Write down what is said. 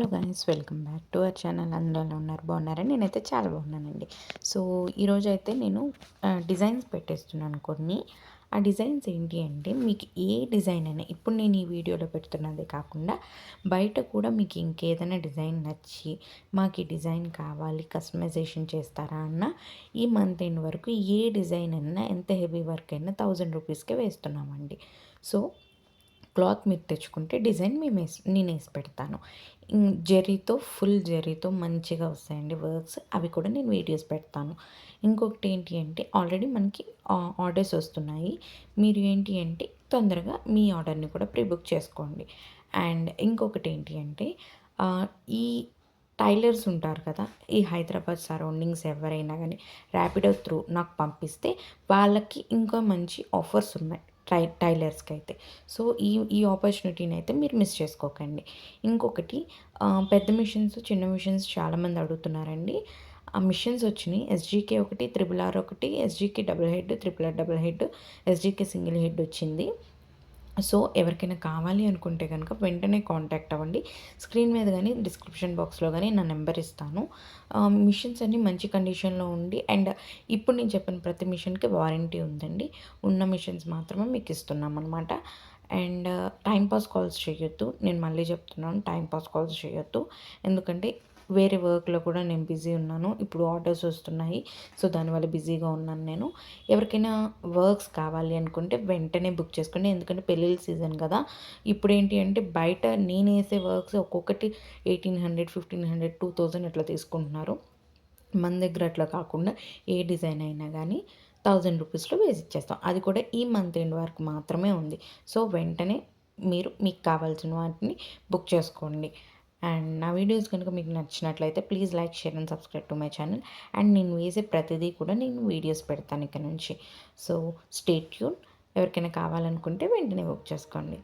Hello guys, welcome back to our channel. అందరూ ఎలా ఉన్నారు? బాగున్నారా? నేనైతే చాలా బాగున్నానండి. సో ఈరోజైతే నేను డిజైన్స్ పెట్టేస్తున్నాను కొన్ని. ఆ డిజైన్స్ ఏంటి అంటే, మీకు ఏ డిజైన్ అయినా ఇప్పుడు నేను ఈ వీడియోలో పెడుతున్నదే కాకుండా బయట కూడా మీకు ఇంకేదైనా డిజైన్ నచ్చి మాకు ఈ డిజైన్ కావాలి, కస్టమైజేషన్ చేస్తారా అన్న ఈ మంత్ ఎండ్ వరకు ఏ డిజైన్ అయినా ఎంత హెవీ వర్క్ అయినా 1000 రూపీస్కే వేస్తున్నామండి. సో క్లాత్ మీరు తెచ్చుకుంటే డిజైన్ నేను వేసి పెడతాను. జరీతో, ఫుల్ జరీతో మంచిగా వస్తాయండి వర్క్స్. అవి కూడా నేను వీడియోస్ పెడతాను. ఇంకొకటి ఏంటి అంటే, ఆల్రెడీ మనకి ఆర్డర్స్ వస్తున్నాయి. మీరు ఏంటి అంటే తొందరగా మీ ఆర్డర్ని కూడా ప్రీ బుక్ చేసుకోండి. అండ్ ఇంకొకటి ఏంటి అంటే, ఈ టైలర్స్ ఉంటారు కదా, ఈ హైదరాబాద్ సరౌండింగ్స్ ఎవరైనా కానీ ర్యాపిడో త్రూ నాకు పంపిస్తే వాళ్ళకి ఇంకా మంచి ఆఫర్స్ ఉన్నాయి టైలర్స్కి అయితే. సో ఈ ఆపర్చునిటీని అయితే మీరు మిస్ చేసుకోకండి. ఇంకొకటి, పెద్ద మిషన్స్, చిన్న మిషన్స్ చాలామంది అడుగుతున్నారండి. ఆ మిషన్స్ వచ్చినాయి. ఎస్జీకే ఒకటి, త్రిబుల్ ఆర్ ఒకటి, SGK double head, triple R double head, SGK single head వచ్చింది. సో ఎవరికైనా కావాలి అనుకుంటే కనుక వెంటనే కాంటాక్ట్ అవ్వండి. స్క్రీన్ మీద కానీ డిస్క్రిప్షన్ బాక్స్లో కానీ నా నెంబర్ ఇస్తాను. మిషన్స్ అన్నీ మంచి కండిషన్లో ఉండి, అండ్ ఇప్పుడు నేను చెప్పిన ప్రతి మిషన్కి వారంటీ ఉందండి. ఉన్న మిషన్స్ మాత్రమే మీకు ఇస్తున్నాం అనమాట. అండ్ టైంపాస్ కాల్స్ చేయొద్దు. నేను మళ్ళీ చెప్తున్నాను, టైంపాస్ కాల్స్ చేయొద్దు. ఎందుకంటే వేరే వర్క్లో కూడా నేను బిజీ ఉన్నాను. ఇప్పుడు ఆర్డర్స్ వస్తున్నాయి. సో దానివల్ల బిజీగా ఉన్నాను నేను. ఎవరికైనా వర్క్స్ కావాలి అనుకుంటే వెంటనే బుక్ చేసుకోండి. ఎందుకంటే పెళ్ళిళ్ళ సీజన్ కదా. ఇప్పుడు ఏంటి అంటే, బయట నేను వేసే వర్క్స్ ఒక్కొక్కటి 1800, 1500, 2000 అట్లా తీసుకుంటున్నారు. మన దగ్గర అట్లా కాకుండా ఏ డిజైన్ అయినా కానీ 1000 రూపీస్లో వేసి ఇచ్చేస్తాం. అది కూడా ఈ మంత్ ఎండ్ వరకు మాత్రమే ఉంది. సో వెంటనే మీకు కావాల్సిన వాటిని బుక్ చేసుకోండి. అండ్ నా వీడియోస్ కనుక మీకు నచ్చినట్లయితే please like, share and subscribe to my channel. And నేను వేసే ప్రతిదీ కూడా నేను వీడియోస్ పెడతాను ఇక్కడ నుంచి. So stay tune. ఎవరికైనా కావాలనుకుంటే వెంటనే బుక్ చేసుకోండి.